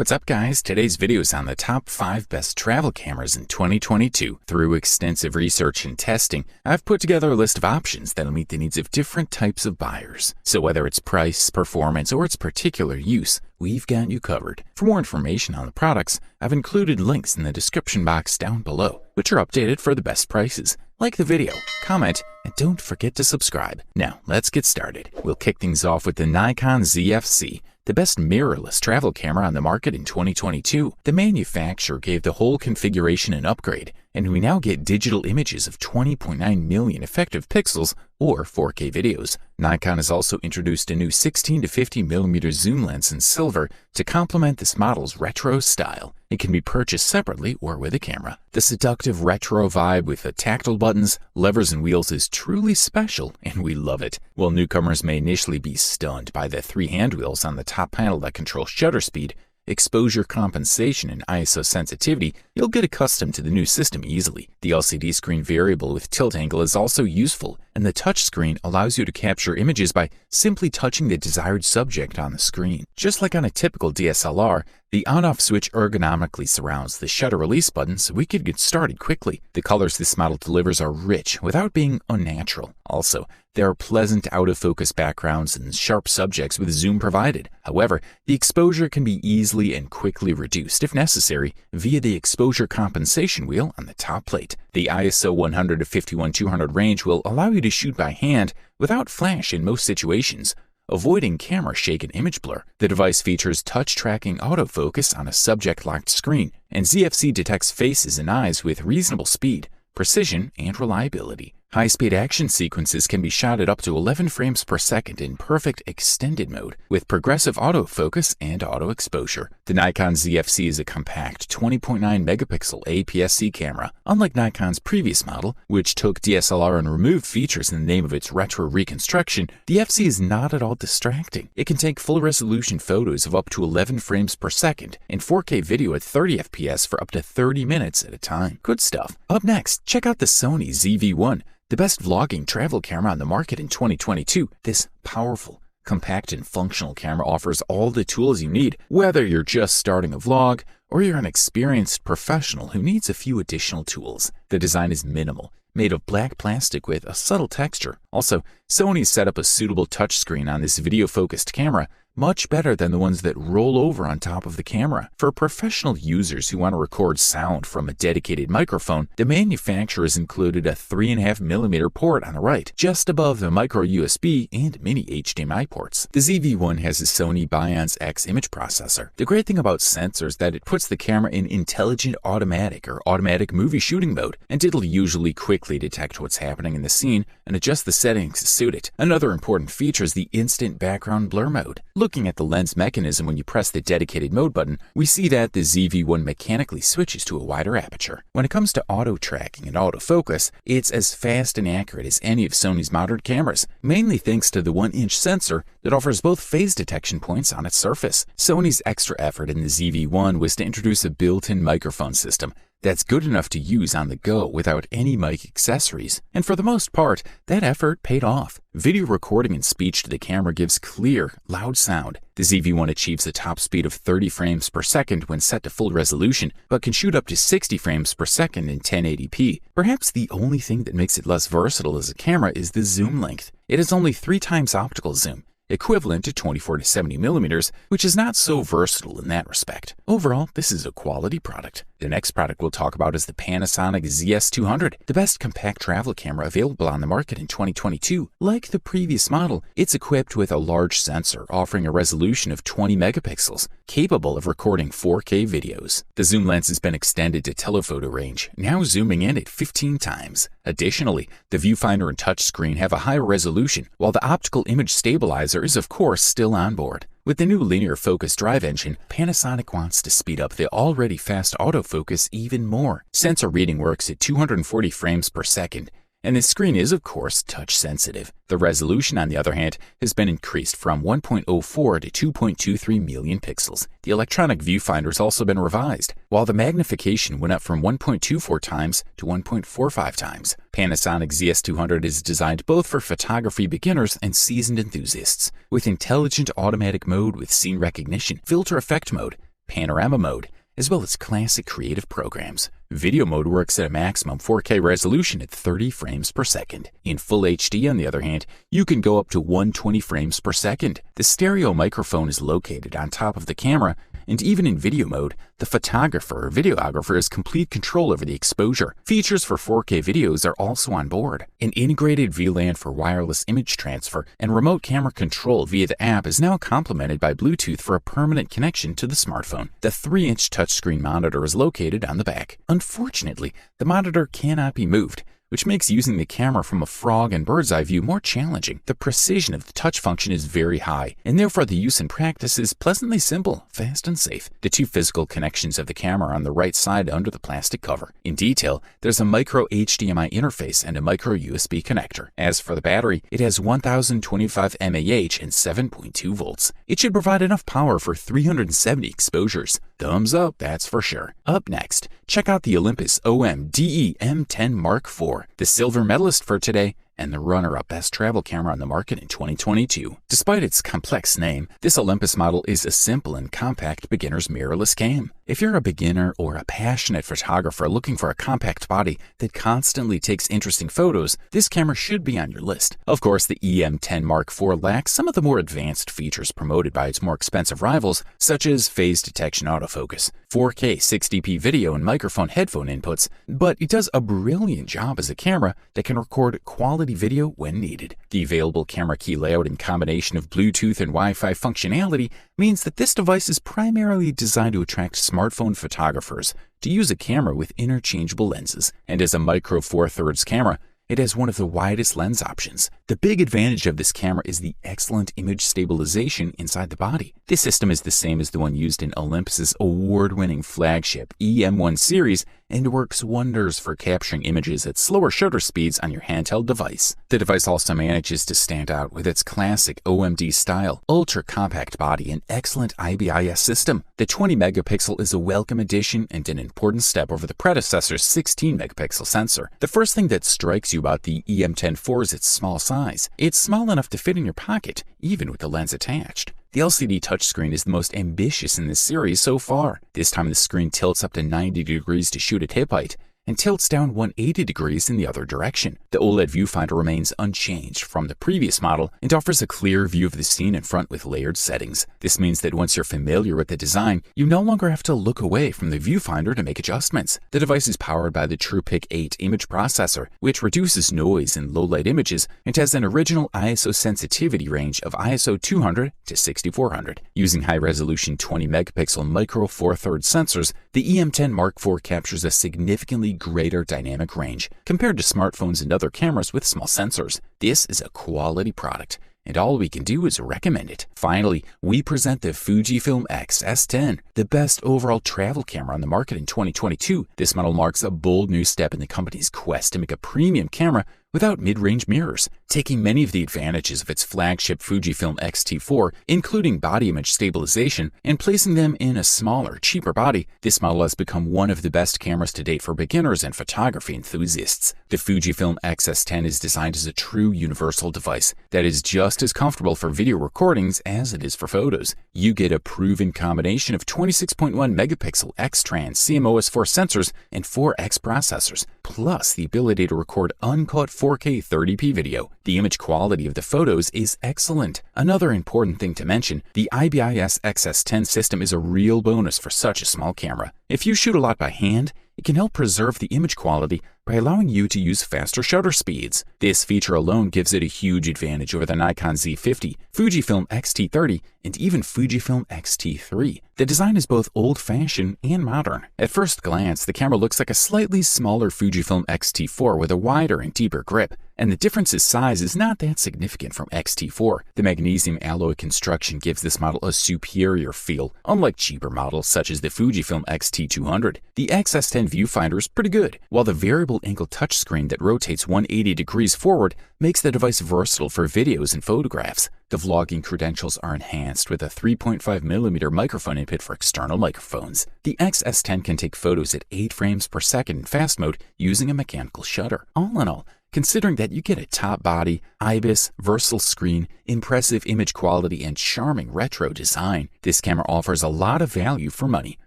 What's up guys, today's video is on the top 5 best travel cameras in 2022. Through extensive research and testing, I've put together a list of options that'll meet the needs of different types of buyers. So whether it's price, performance, or its particular use, we've got you covered. For more information on the products, I've included links in the description box down below, which are updated for the best prices. Like the video, comment, and don't forget to subscribe. Now, let's get started. We'll kick things off with the Nikon ZFC, the best mirrorless travel camera on the market in 2022. The manufacturer gave the whole configuration an upgrade, and we now get digital images of 20.9 million effective pixels or 4K videos. Nikon has also introduced a new 16 to 50 millimeter zoom lens in silver to complement this model's retro style. It can be purchased separately or with a camera. The seductive retro vibe with the tactile buttons, levers, and wheels is truly special, and we love it. While newcomers may initially be stunned by the 3 hand wheels on the top panel that control shutter speed, exposure compensation, and ISO sensitivity, you'll get accustomed to the new system easily. The LCD screen variable with tilt angle is also useful, and the touchscreen allows you to capture images by simply touching the desired subject on the screen. Just like on a typical DSLR, the on-off switch ergonomically surrounds the shutter release button so we could get started quickly. The colors this model delivers are rich without being unnatural. Also, there are pleasant out-of-focus backgrounds and sharp subjects with zoom provided. However, the exposure can be easily and quickly reduced if necessary via the exposure compensation wheel on the top plate. The ISO 100 to 51-200 range will allow you to shoot by hand without flash in most situations, avoiding camera shake and image blur. The device features touch tracking autofocus on a subject-locked screen, and ZFC detects faces and eyes with reasonable speed, precision, and reliability. High-speed action sequences can be shot at up to 11 frames per second in perfect extended mode with progressive autofocus and auto exposure. The Nikon ZFC is a compact 20.9 megapixel APS-C camera. Unlike Nikon's previous model, which took DSLR and removed features in the name of its retro reconstruction, the FC is not at all distracting. It can take full-resolution photos of up to 11 frames per second and 4K video at 30 FPS for up to 30 minutes at a time. Good stuff. Up next, check out the Sony ZV-1. The best vlogging travel camera on the market in 2022, this powerful, compact, and functional camera offers all the tools you need, whether you're just starting a vlog or you're an experienced professional who needs a few additional tools. The design is minimal, made of black plastic with a subtle texture. Also, Sony set up a suitable touchscreen on this video-focused camera, much better than the ones that roll over on top of the camera. For professional users who want to record sound from a dedicated microphone, the manufacturer has included a 3.5mm port on the right, just above the micro USB and mini HDMI ports. The ZV-1 has a Sony Bionz X image processor. The great thing about Sensor is that it puts the camera in intelligent automatic or automatic movie shooting mode, and it'll usually quickly detect what's happening in the scene and adjust the settings to suit it. Another important feature is the instant background blur mode. Looking at the lens mechanism when you press the dedicated mode button, we see that the ZV-1 mechanically switches to a wider aperture. When it comes to auto tracking and autofocus, it's as fast and accurate as any of Sony's modern cameras, mainly thanks to the 1-inch sensor that offers both phase detection points on its surface. Sony's extra effort in the ZV-1 was to introduce a built-in microphone system that's good enough to use on the go without any mic accessories. And for the most part, that effort paid off. Video recording and speech to the camera gives clear, loud sound. The ZV-1 achieves a top speed of 30 frames per second when set to full resolution, but can shoot up to 60 frames per second in 1080p. Perhaps the only thing that makes it less versatile as a camera is the zoom length. It has only 3 times optical zoom, equivalent to 24 to 70 millimeters, which is not so versatile in that respect. Overall, this is a quality product. The next product we'll talk about is the PANASONIC ZS200, the best compact travel camera available on the market in 2022. Like the previous model, it's equipped with a large sensor offering a resolution of 20 megapixels, capable of recording 4K videos. The zoom lens has been extended to telephoto range, now zooming in at 15 times. Additionally, the viewfinder and touchscreen have a higher resolution, while the optical image stabilizer is of course still on board. With the new linear focus drive engine, Panasonic wants to speed up the already fast autofocus even more. Sensor reading works at 240 frames per second, and the screen is of course touch sensitive. The resolution, on the other hand, has been increased from 1.04 to 2.23 million pixels. The electronic viewfinder has also been revised, while the magnification went up from 1.24 times to 1.45 times. Panasonic ZS200 is designed both for photography beginners and seasoned enthusiasts. With intelligent automatic mode with scene recognition, filter effect mode, panorama mode, as well as classic creative programs. Video mode works at a maximum 4K resolution at 30 frames per second. In Full HD, on the other hand, you can go up to 120 frames per second. The stereo microphone is located on top of the camera, and even in video mode, the photographer or videographer has complete control over the exposure. Features for 4K videos are also on board. An integrated VLAN for wireless image transfer and remote camera control via the app is now complemented by Bluetooth for a permanent connection to the smartphone. The 3-inch touchscreen monitor is located on the back. Unfortunately, the monitor cannot be moved, which makes using the camera from a frog and bird's eye view more challenging. The precision of the touch function is very high, and therefore the use in practice is pleasantly simple, fast, and safe. The two physical connections of the camera are on the right side under the plastic cover. In detail, there's a micro HDMI interface and a micro USB connector. As for the battery, it has 1025 mAh and 7.2 volts. It should provide enough power for 370 exposures. Thumbs up, that's for sure. Up next, check out the Olympus OM-DE M10 Mark IV, the silver medalist for today, and the runner-up best travel camera on the market in 2022. Despite its complex name, this Olympus model is a simple and compact beginner's mirrorless cam. If you're a beginner or a passionate photographer looking for a compact body that constantly takes interesting photos, this camera should be on your list. Of course, the EM10 Mark IV lacks some of the more advanced features promoted by its more expensive rivals, such as phase detection autofocus, 4K 60p video and microphone headphone inputs, but it does a brilliant job as a camera that can record quality video when needed. The available camera key layout in combination of Bluetooth and Wi-Fi functionality means that this device is primarily designed to attract smartphone photographers to use a camera with interchangeable lenses. And as a micro four thirds camera, it has one of the widest lens options. The big advantage of this camera is the excellent image stabilization inside the body. This system is the same as the one used in Olympus's award-winning flagship EM1 series and works wonders for capturing images at slower shutter speeds on your handheld device. The device also manages to stand out with its classic OMD style, ultra-compact body, and excellent IBIS system. The 20 megapixel is a welcome addition and an important step over the predecessor's 16 megapixel sensor. The first thing that strikes you about the EM10 is its small size. It's small enough to fit in your pocket, even with the lens attached. The LCD touchscreen is the most ambitious in this series so far. This time the screen tilts up to 90 degrees to shoot at hip height, and tilts down 180 degrees in the other direction. The OLED viewfinder remains unchanged from the previous model and offers a clear view of the scene in front with layered settings. This means that once you're familiar with the design, you no longer have to look away from the viewfinder to make adjustments. The device is powered by the TruePic 8 image processor, which reduces noise in low-light images and has an original ISO sensitivity range of ISO 200 to 6400. Using high-resolution 20 megapixel micro four thirds sensors, the EM10 Mark IV captures a significantly greater dynamic range compared to smartphones and other cameras with small sensors. This is a quality product, and all we can do is recommend it. Finally, we present the Fujifilm X S10, the best overall travel camera on the market in 2022. This model marks a bold new step in the company's quest to make a premium camera without mid-range mirrors, taking many of the advantages of its flagship Fujifilm X-T4, including body image stabilization, and placing them in a smaller, cheaper body. This model has become one of the best cameras to date for beginners and photography enthusiasts. The Fujifilm X S10 is designed as a true universal device that is just as comfortable for video recordings as it is for photos. You get a proven combination of 26.1 megapixel X-Trans CMOS4 sensors and 4X processors, plus the ability to record uncut 4K 30p video. The image quality of the photos is excellent. Another important thing to mention, the IBIS XS10 system is a real bonus for such a small camera. If you shoot a lot by hand, it can help preserve the image quality by allowing you to use faster shutter speeds. This feature alone gives it a huge advantage over the Nikon Z50, Fujifilm X-T30, and even Fujifilm X-T3. The design is both old-fashioned and modern. At first glance, the camera looks like a slightly smaller Fujifilm X-T4 with a wider and deeper grip, and the difference in size is not that significant from X-T4. The magnesium alloy construction gives this model a superior feel, unlike cheaper models such as the Fujifilm X-T200. The XS10 viewfinder is pretty good, while the variable angle touchscreen that rotates 180 degrees forward makes the device versatile for videos and photographs. The vlogging credentials are enhanced with a 3.5mm microphone input for external microphones. The XS10 can take photos at 8 frames per second in fast mode using a mechanical shutter. All in all, Considering that you get a top body, IBIS, versatile screen, impressive image quality, and charming retro design, this camera offers a lot of value for money.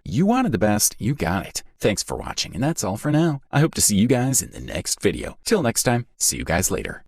You wanted the best, you got it. Thanks for watching, and that's all for now. I hope to see you guys in the next video. Till next time, see you guys later.